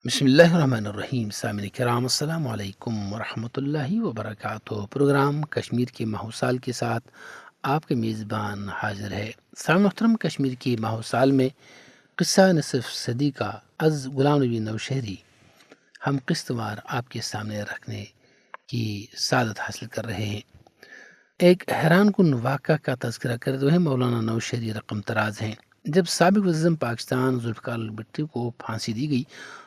بسم اللہ الرحمن الرحیم، سامعین کرام السلام علیکم ورحمۃ اللہ وبرکاتہ۔ پروگرام کشمیر کے ماہو سال کے ساتھ آپ کے میزبان حاضر ہے۔ سامعین محترم، کشمیر کی ماہو سال میں قصہ نصف صدی کا از غلام نبی نوشہری ہم قسط وار آپ کے سامنے رکھنے کی سعادت حاصل کر رہے ہیں۔ ایک حیران کن واقعہ کا تذکرہ کرتے ہوئے مولانا نوشہری رقم تراز ہیں۔ جب سابق وزیر اعظم پاکستان ذوالفقار بھٹو کو پھانسی دی گئی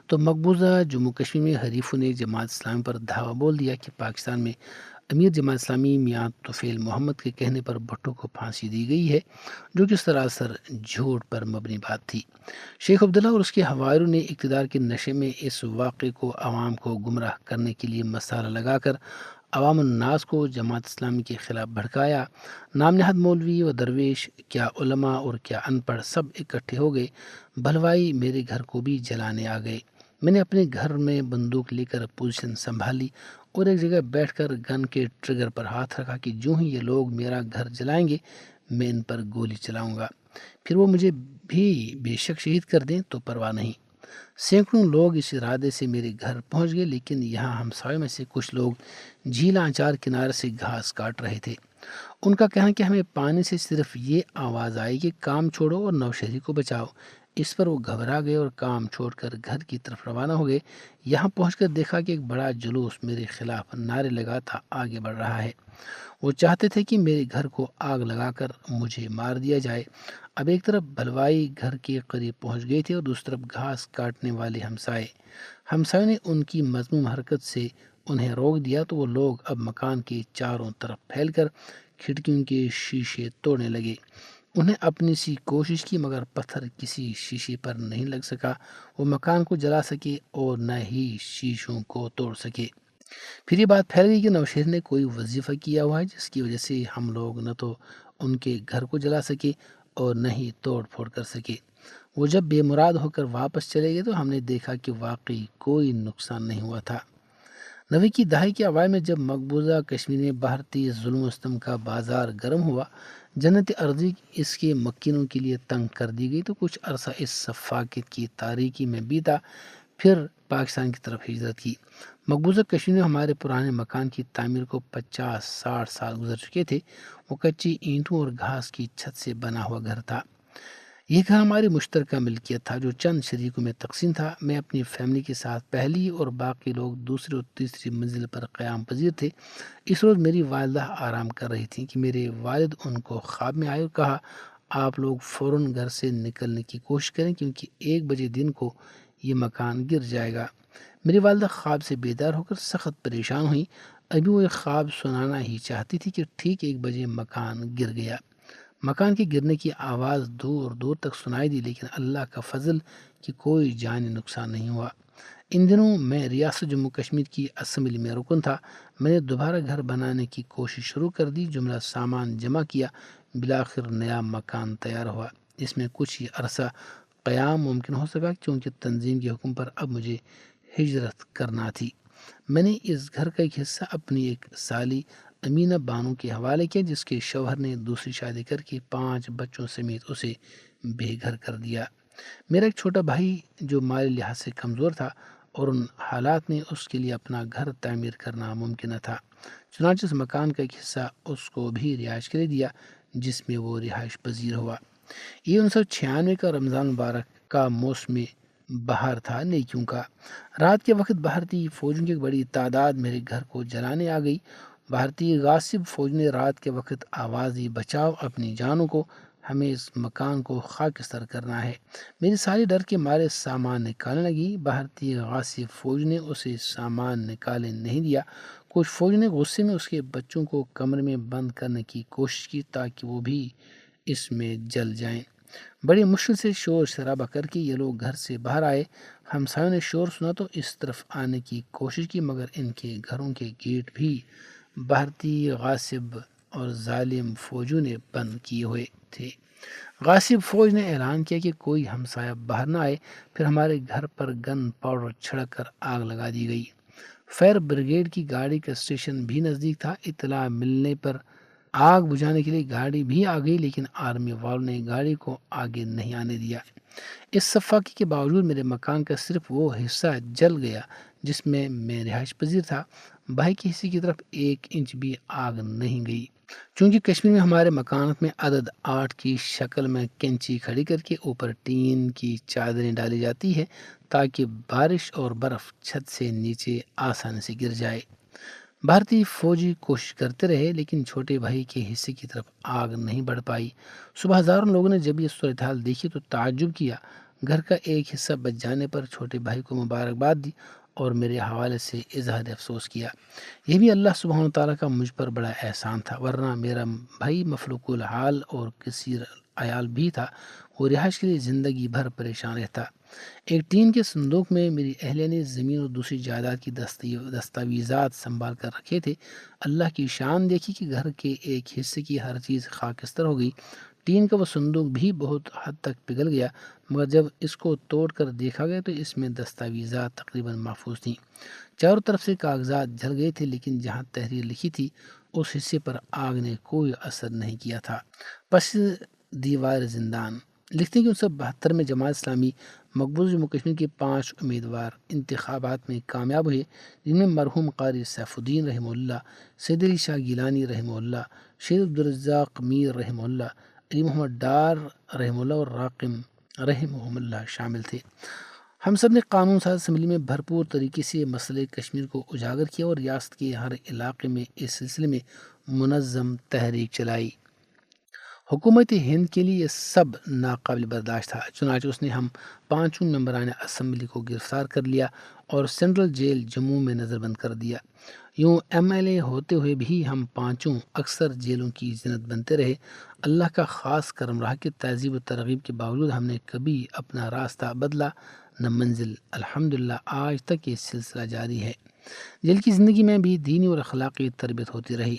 تو مقبوضہ جموں کشمیر میں حریفوں نے جماعت اسلامی پر دعویٰ بول دیا کہ پاکستان میں امیر جماعت اسلامی میاں طفیل محمد کے کہنے پر بھٹو کو پھانسی دی گئی ہے، جو کہ سراسر جھوٹ پر مبنی بات تھی۔ شیخ عبداللہ اور اس کے حوائروں نے اقتدار کے نشے میں اس واقعے کو عوام کو گمراہ کرنے کے لیے مسالہ لگا کر عوام الناس کو جماعت اسلامی کے خلاف بھڑکایا۔ نام نہاد مولوی و درویش، کیا علماء اور کیا ان پڑھ، سب اکٹھے ہو گئے۔ بھلوائی میرے گھر کو بھی جلانے آ گئے۔ میں نے اپنے گھر میں بندوق لے کر پوزیشن سنبھالی اور ایک جگہ بیٹھ کر گن کے ٹریگر پر ہاتھ رکھا کہ جو ہی یہ لوگ میرا گھر جلائیں گے میں ان پر گولی چلاؤں گا، پھر وہ مجھے بھی بے شک شہید کر دیں تو پرواہ نہیں۔ سینکڑوں لوگ اس ارادے سے میرے گھر پہنچ گئے، لیکن یہاں ہمسایوں میں سے کچھ لوگ جھیل آنچار کنارے سے گھاس کاٹ رہے تھے۔ ان کا کہنا کہ ہمیں پانی سے صرف یہ آواز آئی کہ کام چھوڑو اور نوشہری کو بچاؤ۔ اس پر وہ گھبرا گئے اور کام چھوڑ کر گھر کی طرف روانہ ہو گئے۔ یہاں پہنچ کر دیکھا کہ ایک بڑا جلوس میرے خلاف نعرے لگاتا آگے بڑھ رہا ہے۔ وہ چاہتے تھے کہ میرے گھر کو آگ لگا کر مجھے مار دیا جائے۔ اب ایک طرف بھلوائی گھر کے قریب پہنچ گئے تھے اور دوسری طرف گھاس کاٹنے والے ہمسائے نے ان کی مذموم حرکت سے انہیں روک دیا تو وہ لوگ اب مکان کے چاروں طرف پھیل کر کھڑکیوں کے شیشے توڑنے لگے۔ انہیں اپنی سی کوشش کی مگر پتھر کسی شیشے پر نہیں لگ سکا۔ وہ مکان کو جلا سکے اور نہ ہی شیشوں کو توڑ سکے۔ پھر یہ بات پھیل گئی کہ نوشہر نے کوئی وظیفہ کیا ہوا ہے جس کی وجہ سے ہم لوگ نہ تو ان کے گھر کو جلا سکے اور نہ ہی توڑ پھوڑ کر سکے۔ وہ جب بے مراد ہو کر واپس چلے گئے تو ہم نے دیکھا کہ واقعی کوئی نقصان نہیں ہوا تھا۔ 90 کی دہائی کے اوائل میں جب مقبوضہ کشمیر میں بھارتی ظلم و ستم کا بازار گرم ہوا، جنت ارضی اس کے مکینوں کے لیے تنگ کر دی گئی تو کچھ عرصہ اس صفاقت کی تاریکی میں بیتا، پھر پاکستان کی طرف ہجرت کی۔ مقبوضہ کشمیر میں ہمارے پرانے مکان کی تعمیر کو 50-60 سال گزر چکے تھے۔ وہ کچی اینٹوں اور گھاس کی چھت سے بنا ہوا گھر تھا۔ یہ گھر ہماری مشترکہ ملکیت تھا جو چند شریکوں میں تقسیم تھا۔ میں اپنی فیملی کے ساتھ پہلی اور باقی لوگ دوسری اور تیسری منزل پر قیام پذیر تھے۔ اس روز میری والدہ آرام کر رہی تھیں کہ میرے والد ان کو خواب میں آئے اور کہا، آپ لوگ فوراً گھر سے نکلنے کی کوشش کریں کیونکہ 1 بجے دن کو یہ مکان گر جائے گا۔ میری والدہ خواب سے بیدار ہو کر سخت پریشان ہوئی۔ ابھی وہ ایک خواب سنانا ہی چاہتی تھی کہ ٹھیک 1 بجے مکان گر گیا۔ مکان کے گرنے کی آواز دور دور تک سنائی دی، لیکن اللہ کا فضل کہ کوئی جانی نقصان نہیں ہوا۔ ان دنوں میں ریاست جموں کشمیر کی اسمبلی میں رکن تھا۔ میں نے دوبارہ گھر بنانے کی کوشش شروع کر دی، جملہ سامان جمع کیا، بالآخر نیا مکان تیار ہوا۔ اس میں کچھ ہی عرصہ قیام ممکن ہو سکا کیونکہ تنظیم کے حکم پر اب مجھے ہجرت کرنا تھی۔ میں نے اس گھر کا ایک حصہ اپنی ایک سالی امینہ بانو کے حوالے کیا، جس کے شوہر نے دوسری شادی کر کے 5 بچوں سمیت اسے بے گھر کر دیا۔ میرا ایک چھوٹا بھائی جو مالی لحاظ سے کمزور تھا اور ان حالات میں اس کے لیے اپنا گھر تعمیر کرنا ممکن نہ تھا، چنانچہ اس مکان کا ایک حصہ اس کو بھی رہائش کے لیے دیا جس میں وہ رہائش پذیر ہوا۔ یہ 1996 کا رمضان مبارک کا موسم بہار تھا، نیکیوں کا۔ رات کے وقت بھارتی فوجوں کی ایک بڑی تعداد میرے گھر کو جلانے آ گئی۔ بھارتی غاصب فوج نے رات کے وقت آواز دی، بچاؤ اپنی جانوں کو، ہمیں اس مکان کو خاکستر کرنا ہے۔ میری ساری ڈر کے مارے سامان نکالنے لگی۔ بھارتی غاصب فوج نے اسے سامان نکالنے نہیں دیا۔ کچھ فوج نے غصے میں اس کے بچوں کو کمرے میں بند کرنے کی کوشش کی تاکہ وہ بھی اس میں جل جائیں۔ بڑی مشکل سے شور شرابہ کر کے یہ لوگ گھر سے باہر آئے۔ ہمسایوں نے شور سنا تو اس طرف آنے کی کوشش کی مگر ان کے گھروں کے گیٹ بھی بھارتی غاصب اور ظالم فوجوں نے بند کیے ہوئے تھے۔ غاصب فوج نے اعلان کیا کہ کوئی ہمسایہ باہر نہ آئے، پھر ہمارے گھر پر گن پاؤڈر چھڑک کر آگ لگا دی گئی۔ فائر بریگیڈ کی گاڑی کا اسٹیشن بھی نزدیک تھا۔ اطلاع ملنے پر آگ بجھانے کے لیے گاڑی بھی آ گئی، لیکن آرمی والوں نے گاڑی کو آگے نہیں آنے دیا۔ اس صفاقی کے باوجود میرے مکان کا صرف وہ حصہ جل گیا جس میں میں رہائش پذیر تھا۔ باہر کے حصے کی طرف 1 انچ بھی آگ نہیں گئی۔ چونکہ کشمیر میں ہمارے مکانات میں عدد 8 کی شکل میں کینچی کھڑی کر کے اوپر ٹین کی چادریں ڈالی جاتی ہے تاکہ بارش اور برف چھت سے نیچے آسانی سے گر جائے۔ بھارتی فوجی کوشش کرتے رہے لیکن چھوٹے بھائی کے حصے کی طرف آگ نہیں بڑھ پائی۔ صبح ہزاروں لوگوں نے جب یہ صورتحال دیکھی تو تعجب کیا۔ گھر کا ایک حصہ بچ جانے پر چھوٹے بھائی کو مبارکباد دی اور میرے حوالے سے اظہار افسوس کیا۔ یہ بھی اللہ سبحانہ تعالیٰ کا مجھ پر بڑا احسان تھا، ورنہ میرا بھائی مفلوق الحال اور کثیر عیال بھی تھا، وہ رہائش کے لیے زندگی بھر پریشان رہتا۔ ایک ٹین کے صندوق میں میری اہلیہ نے زمین اور دوسری جائیداد کی دستاویزات سنبھال کر رکھے تھے۔ اللہ کی شان دیکھی کہ گھر کے ایک حصے کی ہر چیز خاکستر ہو گئی۔ ٹین کا وہ صندوق بھی بہت حد تک پگھل گیا، مگر جب اس کو توڑ کر دیکھا گیا تو اس میں دستاویزات تقریباً محفوظ تھیں۔ چاروں طرف سے کاغذات جل گئے تھے، لیکن جہاں تحریر لکھی تھی اس حصے پر آگ نے کوئی اثر نہیں کیا تھا۔ پس دیوار زندان لکھتے ہیں کہ 1972 میں جماعت اسلامی مقبوضہ جموں کشمیر کے 5 امیدوار انتخابات میں کامیاب ہوئے، جن میں مرحوم قاری سیف الدین رحمہ اللہ، سید علی شاہ گیلانی رحمہ اللہ، شہید عبدالرزاق میر رحمہ اللہ، علی محمد ڈار رحمہ اللہ اور راقم رحمہ اللہ شامل تھے۔ ہم سب نے قانون ساز اسمبلی میں بھرپور طریقے سے مسئلہ کشمیر کو اجاگر کیا اور ریاست کے ہر علاقے میں اس سلسلے میں منظم تحریک چلائی۔ حکومت ہند کے لیے یہ سب ناقابل برداشت تھا، چنانچہ اس نے ہم 5 ممبران اسمبلی کو گرفتار کر لیا اور سینٹرل جیل جموں میں نظر بند کر دیا۔ یوں MLA ہوتے ہوئے بھی ہم 5 اکثر جیلوں کی زینت بنتے رہے۔ اللہ کا خاص کرم رہا کہ تہذیب و ترغیب کے باوجود ہم نے کبھی اپنا راستہ بدلا نہ منزل۔ الحمدللہ آج تک یہ سلسلہ جاری ہے۔ جیل کی زندگی میں بھی دینی اور اخلاقی تربیت ہوتی رہی۔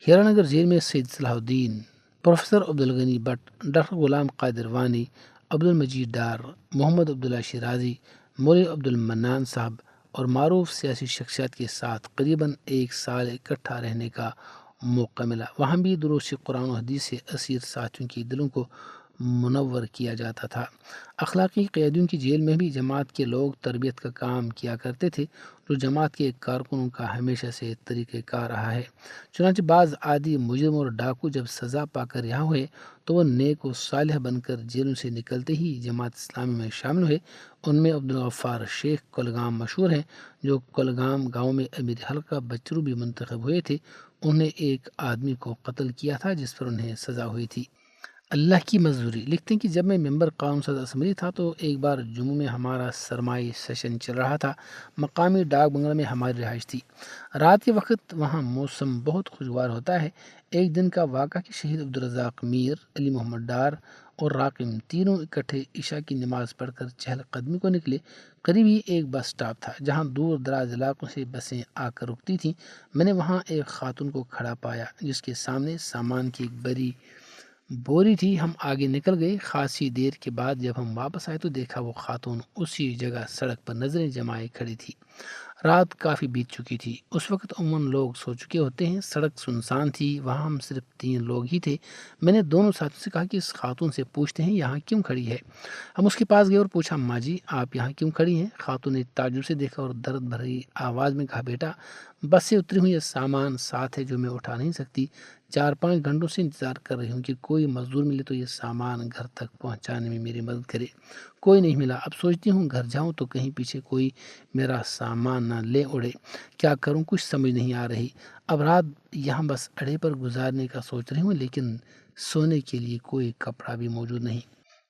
ہیرا نگر جیل میں سید صلاح الدین، professor Abdul Ghani but, doctor Ghulam Qadir وانی، عبدالمجید ڈار، محمد عبداللہ شیرازی، مولوی عبدالمنان صاحب اور معروف سیاسی شخصیات کے ساتھ قریباً 1 سال اکٹھا رہنے کا موقع ملا۔ وہاں بھی دروس قرآن و حدیث سے اسیر ساتھیوں کے دلوں کو منور کیا جاتا تھا۔ اخلاقی قیدیوں کی جیل میں بھی جماعت کے لوگ تربیت کا کام کیا کرتے تھے، جو جماعت کے کارکنوں کا ہمیشہ سے طریقہ کار رہا ہے۔ چنانچہ بعض عادی مجرم اور ڈاکو جب سزا پا کر رہا ہوئے تو وہ نیک و صالح بن کر جیلوں سے نکلتے ہی جماعت اسلامی میں شامل ہوئے۔ ان میں عبدالغفار شیخ کولگام مشہور ہیں، جو کولگام گاؤں میں امیر حلقہ بچرو بھی منتخب ہوئے تھے۔ انہوں نے ایک آدمی کو قتل کیا تھا جس پر انہیں سزا ہوئی تھی۔ اللہ کی مزدوری لکھتے ہیں کہ جب میں ممبر قانون ساز اسمبلی تھا تو ایک بار جموں میں ہمارا سرمائی سیشن چل رہا تھا۔ مقامی ڈاک بنگلہ میں ہماری رہائش تھی۔ رات کے وقت وہاں موسم بہت خوشگوار ہوتا ہے۔ ایک دن کا واقعہ کہ شہید عبدالرزاق میر، علی محمد ڈار اور راقم تینوں اکٹھے عشاء کی نماز پڑھ کر چہل قدمی کو نکلے۔ قریب ہی ایک بس اسٹاپ تھا جہاں دور دراز علاقوں سے بسیں آ کر رکتی تھیں۔ میں نے وہاں ایک خاتون کو کھڑا پایا جس کے سامنے سامان کی ایک بڑی بوری تھی۔ ہم آگے نکل گئے۔ خاصی دیر کے بعد جب ہم واپس آئے تو دیکھا وہ خاتون اسی جگہ سڑک پر نظریں جمائے کھڑی تھی۔ رات کافی بیت چکی تھی۔ اس وقت عموماً لوگ سو چکے ہوتے ہیں۔ سڑک سنسان تھی، وہاں ہم صرف 3 لوگ ہی تھے۔ میں نے دونوں ساتھیوں سے کہا کہ اس خاتون سے پوچھتے ہیں یہاں کیوں کھڑی ہے۔ ہم اس کے پاس گئے اور پوچھا، ماں جی آپ یہاں کیوں کھڑی ہیں؟ خاتون نے تعجب سے دیکھا اور درد بھری آواز میں کہا، بیٹا بس سے اتری ہوں، یہ سامان ساتھ ہے جو میں اٹھا نہیں سکتی۔ 4-5 گھنٹوں سے انتظار کر رہی ہوں کہ کوئی مزدور ملے تو یہ سامان گھر تک پہنچانے میں میری مدد کرے۔ کوئی نہیں ملا۔ اب سوچتی ہوں گھر جاؤں تو کہیں پیچھے کوئی میرا سامان نہ لے اڑے۔ کیا کروں کچھ سمجھ نہیں آ رہی۔ اب رات یہاں بس اڑے پر گزارنے کا سوچ رہی ہوں، لیکن سونے کے لیے کوئی کپڑا بھی موجود نہیں۔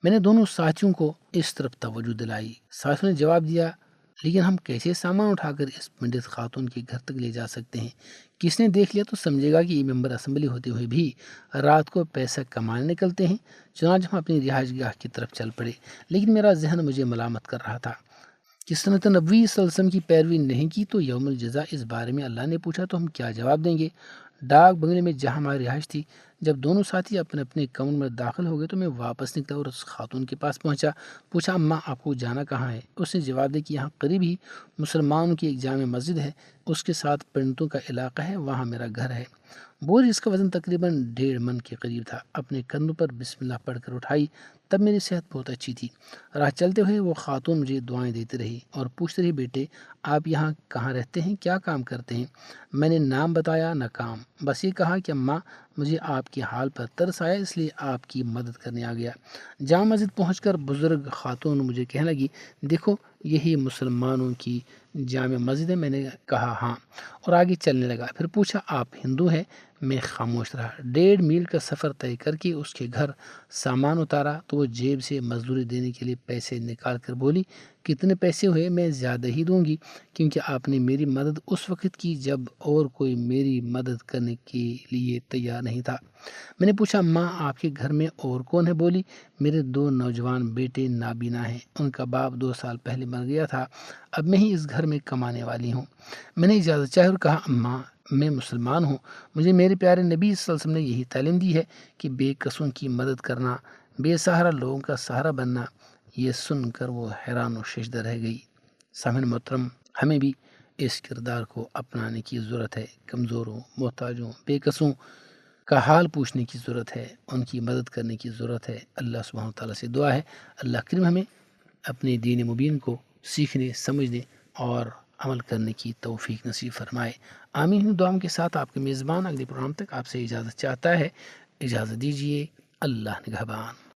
میں نے دونوں ساتھیوں کو اس طرف توجہ دلائی۔ ساتھیوں نے جواب دیا، لیکن ہم کیسے سامان اٹھا کر اس پنڈت خاتون کے گھر تک لے جا سکتے ہیں؟ کس نے دیکھ لیا تو سمجھے گا کہ یہ ممبر اسمبلی ہوتے ہوئے بھی رات کو پیسہ کمانے نکلتے ہیں۔ چنانچہ ہم اپنی رہائش گاہ کی طرف چل پڑے، لیکن میرا ذہن مجھے ملامت کر رہا تھا کہ سنت نبوی صلی اللہ علیہ وسلم کی پیروی نہیں کی تو یوم الجزا اس بارے میں اللہ نے پوچھا تو ہم کیا جواب دیں گے؟ ڈاک بنگلے میں جہاں ہماری رہائش تھی، جب دونوں ساتھی اپنے اپنے کمرے میں داخل ہو گئے تو میں واپس نکلا اور اس خاتون کے پاس پہنچا، پوچھا اماں آپ کو جانا کہاں ہے؟ اس نے جواب دیا کہ یہاں قریب ہی مسلمانوں کی ایک جامع مسجد ہے، اس کے ساتھ پرندوں کا علاقہ ہے، وہاں میرا گھر ہے۔ بوری جس کا وزن تقریباً 1.5 من کے قریب تھا اپنے کندھوں پر بسم اللہ پڑھ کر اٹھائی، تب میری صحت بہت اچھی تھی۔ راہ چلتے ہوئے وہ خاتون مجھے دعائیں دیتی رہی اور پوچھتے رہی بیٹے آپ یہاں کہاں رہتے ہیں، کیا کام کرتے ہیں؟ میں نے نام بتایا نہ کام، بس یہ کہا کہ اماں مجھے آپ کے حال پر ترس آیا اس لیے آپ کی مدد کرنے آ گیا۔ جامع مسجد پہنچ کر بزرگ خاتون مجھے کہنے لگی دیکھو یہی مسلمانوں کی جامع مسجد ہے، میں نے کہا ہاں، اور آگے چلنے لگا۔ پھر پوچھا آپ ہندو ہیں؟ میں خاموش رہا۔ 1.5 میل کا سفر طے کر کے اس کے گھر سامان اتارا تو وہ جیب سے مزدوری دینے کے لیے پیسے نکال کر بولی کتنے پیسے ہوئے؟ میں زیادہ ہی دوں گی کیونکہ آپ نے میری مدد اس وقت کی جب اور کوئی میری مدد کرنے کے لیے تیار نہیں تھا۔ میں نے پوچھا ماں آپ کے گھر میں اور کون ہے؟ بولی میرے 2 نوجوان بیٹے نابینا ہیں، ان کا باپ 2 سال پہلے مر گیا تھا، اب میں ہی اس گھر میں کمانے والی ہوں۔ میں نے اجازت چاہی اور کہا اماں میں مسلمان ہوں، مجھے میرے پیارے نبی صلی اللہ علیہ وسلم نے یہی تعلیم دی ہے کہ بے کسوں کی مدد کرنا، بے سہارا لوگوں کا سہارا بننا۔ یہ سن کر وہ حیران و ششدر رہ گئی۔ سامعین محترم، ہمیں بھی اس کردار کو اپنانے کی ضرورت ہے۔ کمزوروں، محتاجوں، بے کسوں کا حال پوچھنے کی ضرورت ہے، ان کی مدد کرنے کی ضرورت ہے۔ اللہ سبحانہ تعالیٰ سے دعا ہے اللہ کریم ہمیں اپنے دین مبین کو سیکھنے، سمجھنے اور عمل کرنے کی توفیق نصیب فرمائے۔ آمین دعاؤں کے ساتھ آپ کے میزبان اگلے پروگرام تک آپ سے اجازت چاہتا ہے۔ اجازت دیجیے، اللہ نگہبان۔